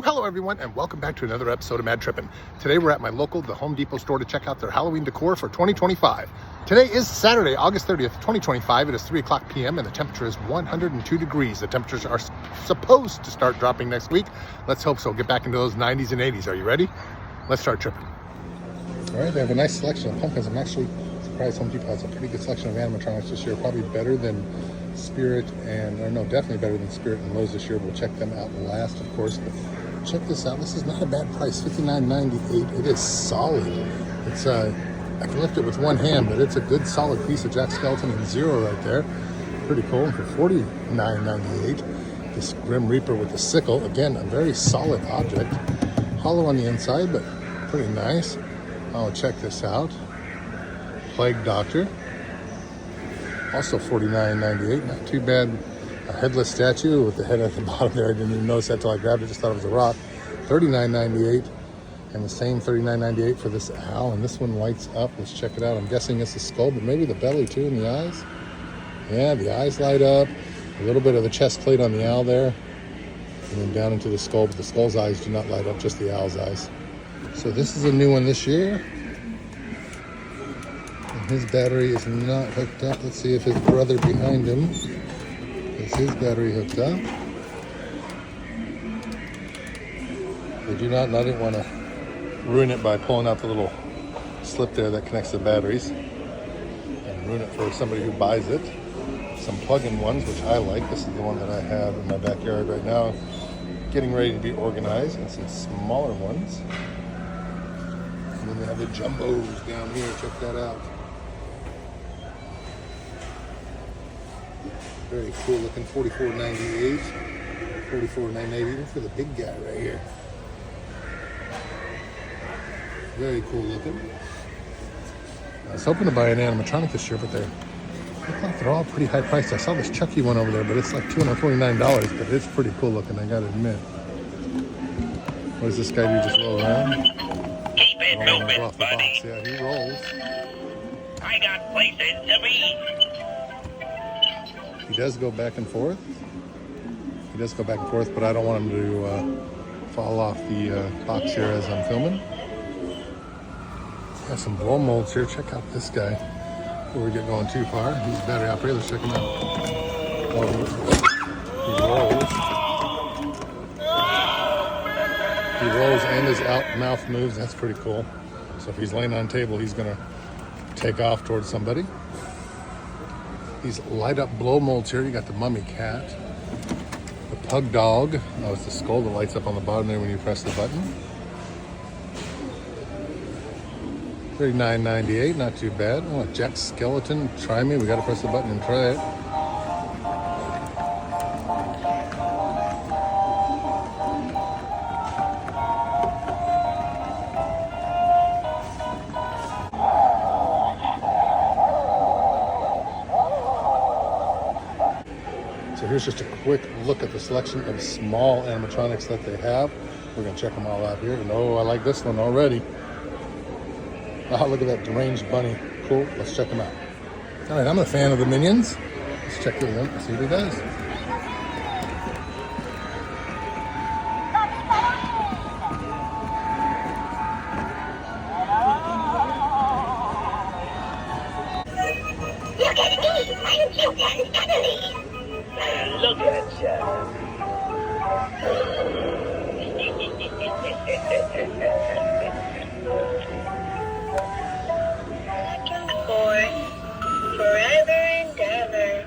Hello everyone, and welcome back to another episode of Mad Trippin'. Today we're at my local, the Home Depot store, to check out their Halloween decor for 2025. Today is Saturday, August 30th, 2025. It is 3 o'clock p.m. and the temperature is 102 degrees. The temperatures are supposed to start dropping next week. Let's hope so. Get back into those 90s and 80s. Are you ready? Let's start tripping. All right, they have a nice selection of pumpkins. I'm actually surprised Home Depot has a pretty good selection of animatronics this year. Probably better than Spirit definitely better than Spirit and Lowe's this year. We'll check them out last, of course. But check this out. This is not a bad price, $59.98. It is solid. It's I can lift it with one hand, but it's a good solid piece of Jack Skeleton and Zero right there. Pretty cool. And for $49.98, this Grim Reaper with the sickle. Again, a very solid object. Hollow on the inside, but pretty nice. Oh, check this out. Plague Doctor. Also $49.98. Not too bad. A headless statue with the head at the bottom there. I didn't even notice that until I grabbed it. Just thought it was a rock. $39.98. And the same $39.98 for this owl. And this one lights up. Let's check it out. I'm guessing it's the skull, but maybe the belly too and the eyes. Yeah, the eyes light up. A little bit of the chest plate on the owl there. And then down into the skull. But the skull's eyes do not light up, just the owl's eyes. So this is a new one this year. And his battery is not hooked up. Let's see if his brother behind him is his battery hooked up. They do not, and I didn't want to ruin it by pulling out the little slip there that connects the batteries and ruin it for somebody who buys it. Some plug-in ones, which I like. This is the one that I have in my backyard right now, getting ready to be organized, and some smaller ones. And then they have the jumbos down here. Check that out. Very cool looking. $44.98. $44.98 even for the big guy right here. Very cool looking. I was hoping to buy an animatronic this year, but they look like they're all pretty high priced. I saw this Chucky one over there, but it's like $249, but it's pretty cool looking, I gotta admit. What does this guy do? Just roll around? Keep it moving, off the buddy. box. Yeah, he rolls. I got places to be. He does go back and forth. But I don't want him to fall off the box here as I'm filming. Got some blow molds here. Check out this guy before we get going too far. He's battery operated. Let's check him out. Oh, he rolls and his mouth moves. That's pretty cool. So if he's laying on a table, he's going to take off towards somebody. These light up blow molds here. You got the mummy cat, the pug dog. Oh, it's the skull that lights up on the bottom there when you press the button. $39.98, not too bad. Oh, Jack Skeleton, try me. We got to press the button and try it. So here's just a quick look at the selection of small animatronics that they have. We're going to check them all out here. And oh, I like this one already. Oh, look at that deranged bunny. Cool. Let's check him out. All right, I'm a fan of the Minions. Let's check him out and see what he does. Look at me. I'm so cuddly. Look at you. Forever and ever.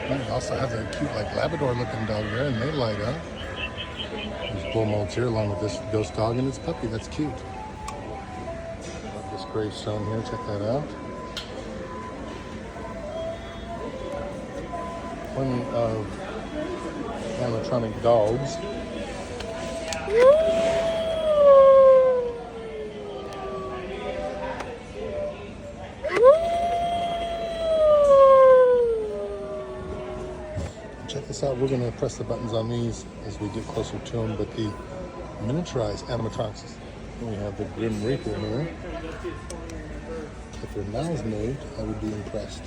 They also have that cute, like Labrador-looking dog there, and they light up. There's blow molds here, along with this ghost dog and its puppy. That's cute. Love this gravestone here. Check that out. Plenty of animatronic dogs. Check this out. We're going to press the buttons on these as we get closer to them, but the miniaturized animatronics. We have the Grim Reaper here. If their mouths moved, I would be impressed.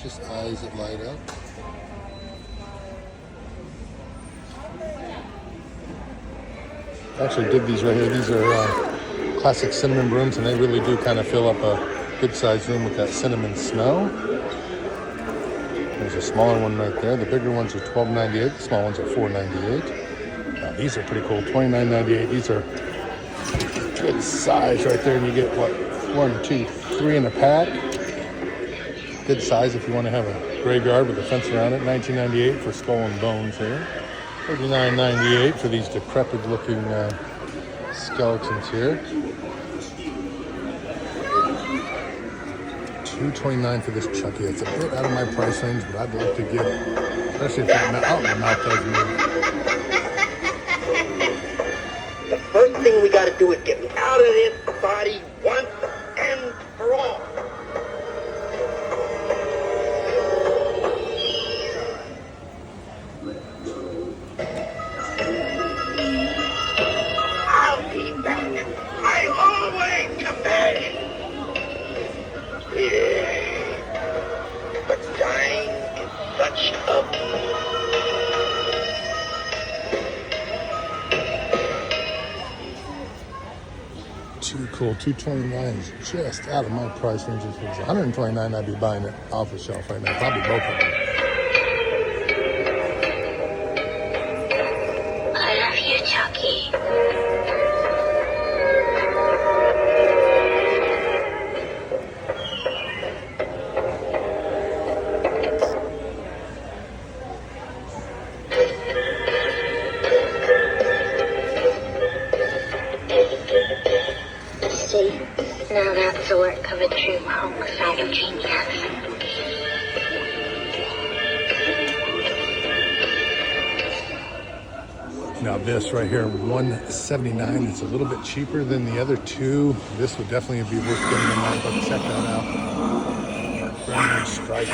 Just eyes that light up. I actually dig these right here. These are classic cinnamon brooms, and they really do kind of fill up a good-sized room with that cinnamon smell. There's a smaller one right there. The bigger ones are $12.98. The small ones are $4.98. Now these are pretty cool. $29.98. These are good size right there, and you get what, 1, 2, 3 in a pack. Good size if you want to have a graveyard with a fence around it. $19.98 for skull and bones here. $39.98 for these decrepit-looking skeletons here. $2.29 for this Chucky. It's a bit out of my price range, but I'd like to get it, especially if my mouth does move. The first thing we gotta do is get me out of this body once and for all. I'll be back. I always come back. Yeah. But dying is such a... Too cool. $2.29 is just out of my price range. If it was $129, I'd be buying it off the shelf right now. Probably both of them. I love you, Chucky. See, now that's the work of a true homicidal genius. Now this right here, $179. It's a little bit cheaper than the other two. This would definitely be worth getting in my book. Check that out. Brand new stripe.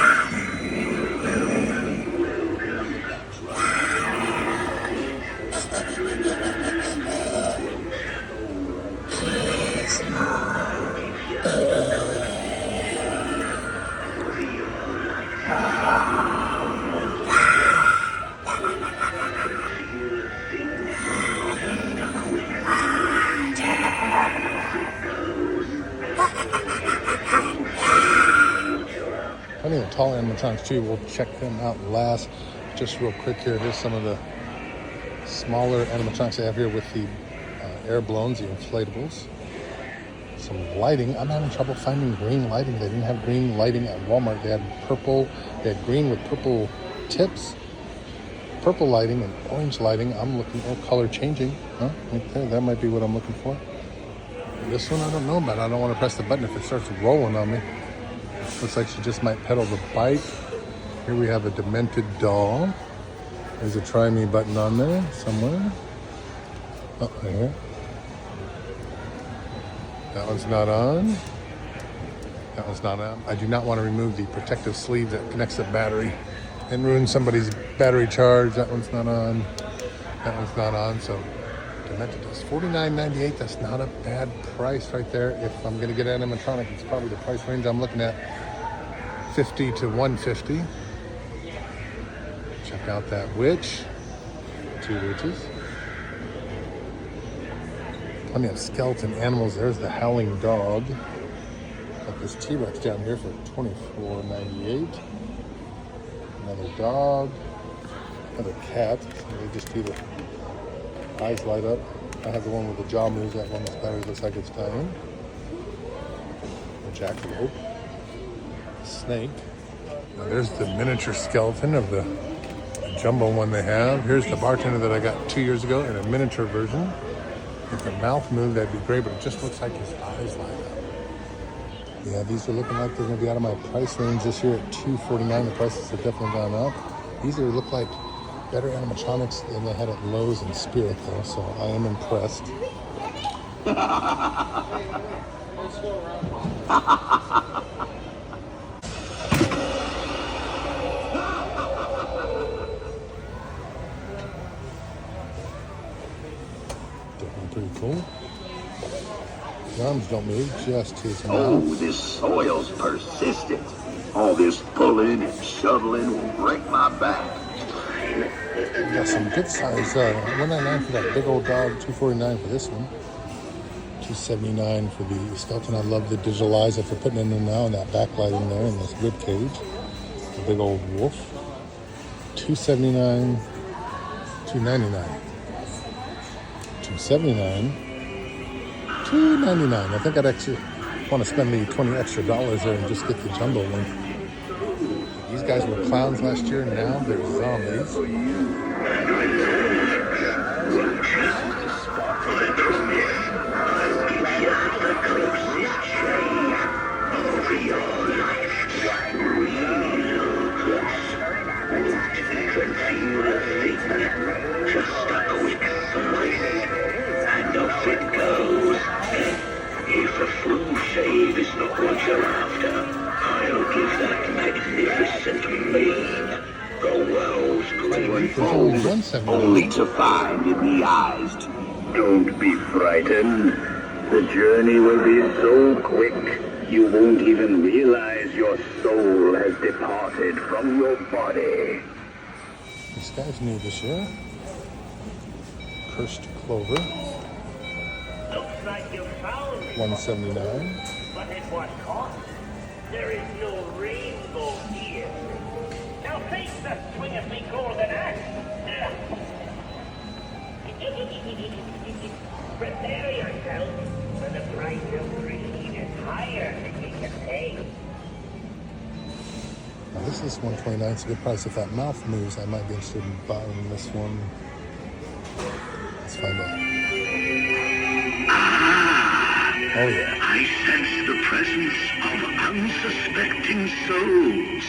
Plenty of tall animatronics too. We'll check them out last. Just real quick here, here's some of the smaller animatronics I have here with the air balloons, the inflatables. Some lighting. I'm having trouble finding green lighting. They didn't have green lighting at Walmart. They had purple. They had green with purple tips, purple lighting, and orange lighting. I'm looking, color changing. Huh? Right there. That might be what I'm looking for. This one I don't know about. I don't want to press the button if it starts rolling on me. Looks like she just might pedal the bike. Here we have a demented doll. There's a try me button on there somewhere. Oh, right here. That one's not on. That one's not on. I do not want to remove the protective sleeve that connects the battery and ruin somebody's battery charge. That one's not on. That one's not on. So demented does $49.98. That's not a bad price right there. If I'm going to get animatronic, it's probably the price range I'm looking at. $50 to $150. Check out that witch. 2 witches. Plenty of skeleton animals. There's the howling dog. Got this T-Rex down here for $24.98. Another dog. Another cat. They just do the eyes light up. I have the one with the jaw moves. That one with batteries looks like it's dying. The jackalope. Snake. Now there's the miniature skeleton of the jumbo one they have. Here's the bartender that I got 2 years ago in a miniature version. If the mouth moved, that'd be great, but it just looks like his eyes light up. Yeah, these are looking like they're gonna be out of my price range this year at $249. The prices have definitely gone up. These are look like better animatronics than they had at Lowe's and Spirit though, so I am impressed. Definitely pretty cool. The arms don't move, just his mouth. Oh, this soil's persistent. All this pulling and shoveling will break my back. Got some good size. $199 for that big old dog. $249 for this one. $279 for the skeleton. I love the digital eyes that they're putting in there now, and that backlight in there, and this rib cage. The big old wolf. $279. $299. $279. $299. I think I'd actually want to spend the $20 extra there and just get the jumbo one. These guys were clowns last year, and now they're zombies. If a full shave is not what you're after, I'll give that magnificent maid the world's greatest Only $179. Only to find it be-eyed. Don't be frightened. The journey will be so quick, you won't even realize your soul has departed from your body. This guy's new this year. Cursed Clover. Looks like you found me. $179. But at what cost? There is no rainbow here. Now face the swing of me golden axe. Prepare yourself, for the price of greed is higher than you can pay. Now this is $129. It's a good price. If that mouth moves, I might be interested in buying this one. Let's find out. Oh yeah. I sense the presence of unsuspecting souls.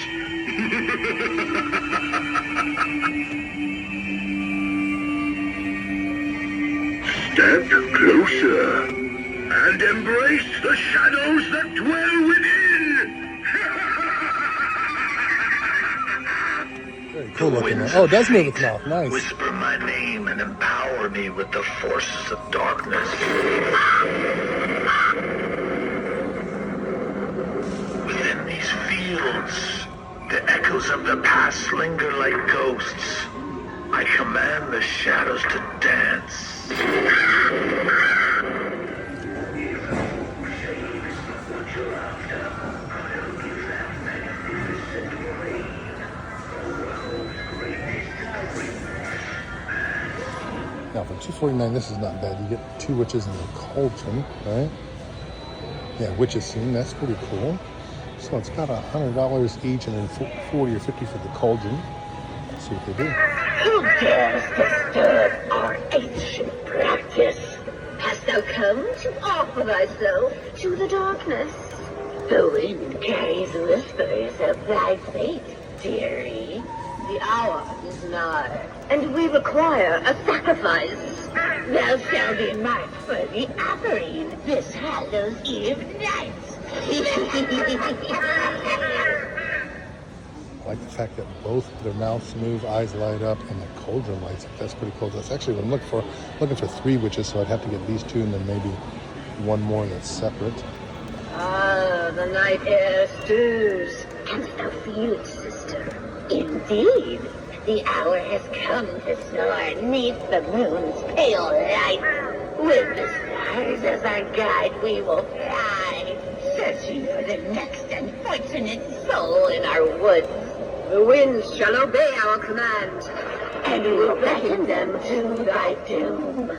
Step closer and embrace the shadows that dwell within. Very cool looking. Oh, it does move its mouth. Nice. Whisper my name and empower me with the forces of darkness. Within these fields, the echoes of the past linger like ghosts. I command the shadows to dance. Now for $249, this is not bad. You get 2 witches in the cauldron, right? Yeah, witches scene. That's pretty cool. So it's got $100 each, and then $40 or $50 for the cauldron. Let's see what they do. Who dares disturb our ancient practice? Hast thou come to offer thyself to the darkness? The wind carries whispers of thy fate, dearie. The hour is nigh, and we require a sacrifice. Thou shalt be marked for the offering this Hallows Eve night. I like the fact that both their mouths move, eyes light up, and the cauldron lights up. That's pretty cool. That's actually what I'm looking for. Looking for 3 witches, so I'd have to get these 2 and then maybe one more that's separate. Ah, the night air stirs. Canst thou feel it, sister? Indeed, the hour has come to soar neath the moon's pale light. With the stars as our guide, we will fly, searching for the next unfortunate soul in our woods. The winds shall obey our command, and we will beckon them to thy doom.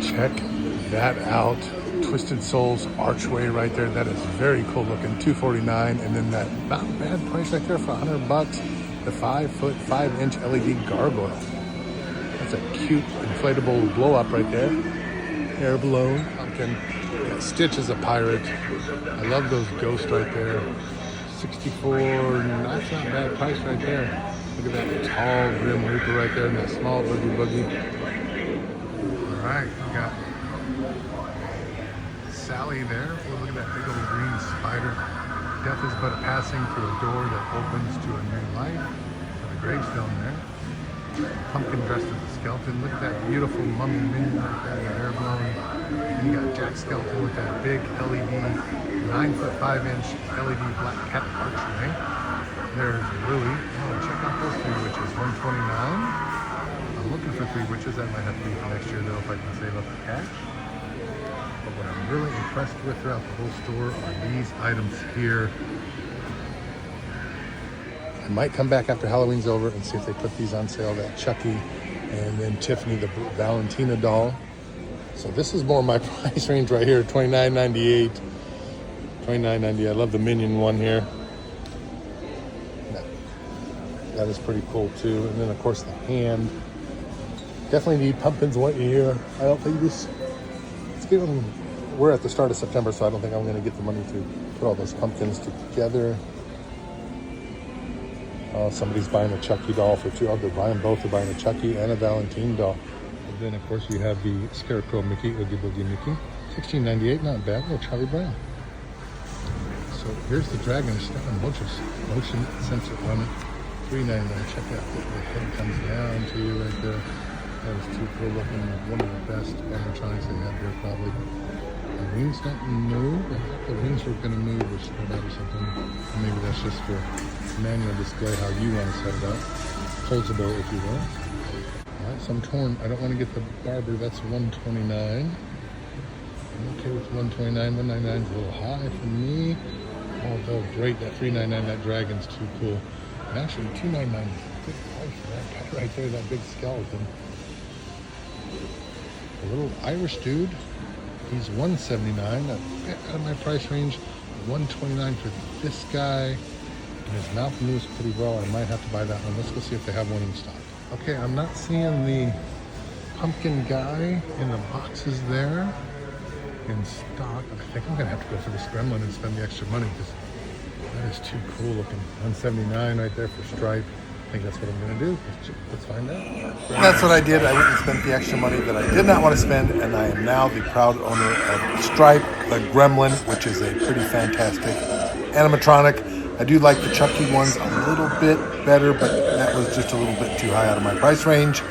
Check that out. Twisted Souls archway right there. That is very cool looking. $249, and then that not bad price right there for $100. the 5-foot 5-inch LED gargoyle. That's a cute inflatable blow up right there. Air balloon pumpkin. Yeah, Stitch is a pirate. I love those ghosts right there. 64, that's not bad price right there. Look at that tall Grim Reaper right there and that small Boogie Boogie. All right, we got Sally there. Oh, look at that big old green spider. Death is but a passing through a door that opens to a new life. Got a gravestone there. Pumpkin dressed as a skeleton. Look at that beautiful mummy minion right there, the air blowing. And you got Jack Skeleton with that big LED, 9-foot 5-inch LED black cat archway. There's Louie. Oh, check out those 3 witches. 129. I'm looking for 3 witches. That might have to be for next year though, if I can save up the cash. But what I'm really impressed with throughout the whole store are these items here. I might come back after Halloween's over and see if they put these on sale. That Chucky and then Tiffany the Valentina doll. So this is more my price range right here, $29.98. $29.98. I love the Minion one here. That is pretty cool too. And then of course the hand. Definitely need pumpkins one year. I don't think this. We're at the start of September, so I don't think I'm going to get the money to put all those pumpkins together. Somebody's buying a Chucky doll for 2. They're buying both. They're buying a Chucky and a Valentine doll. And then, of course, you have the Scarecrow Mickey, Oogie Boogie Mickey. $16.98, not bad. Oh, Charlie Brown. So here's the dragon. It's got a motion sensor on it. $3.99. Check out the head comes down to you right there. That is too cool looking. One of the best animatronics they have there, probably. The wings don't move. I thought the wings were going to move or spread out or something. Or maybe that's just for manual display, how you want to set it up. Foldable, if you will. All right, so I'm torn. I don't want to get the barber. That's $129. I'm okay with $129. $199 is a little high for me. Although great, that $3.99, that dragon's too cool. And actually, $2.99 is a good price for that guy right there, that big skeleton. A little Irish dude. He's $179. A bit out of my price range. $129 for this guy. And his mouth moves pretty well. I might have to buy that one. Let's go see if they have one in stock. Okay, I'm not seeing the pumpkin guy in the boxes there in stock. I think I'm gonna have to go for this gremlin and spend the extra money because that is too cool looking. $179 right there for Stripe. I think that's what I'm gonna do. Let's find out. That's what I did. I went and spent the extra money that I did not want to spend, and I am now the proud owner of Stripe, the gremlin, which is a pretty fantastic animatronic. I do like the Chucky ones a little bit better, but that was just a little bit too high out of my price range.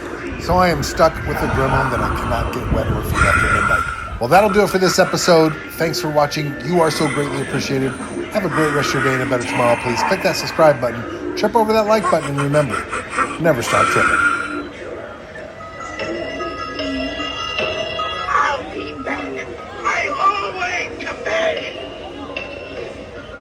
So I am stuck with a gremlin that I cannot get wet or feed after midnight. Well, that'll do it for this episode. Thanks for watching. You are so greatly appreciated. Have a great rest of your day and a better tomorrow. Please click that subscribe button, trip over that like button, and remember, never stop tripping.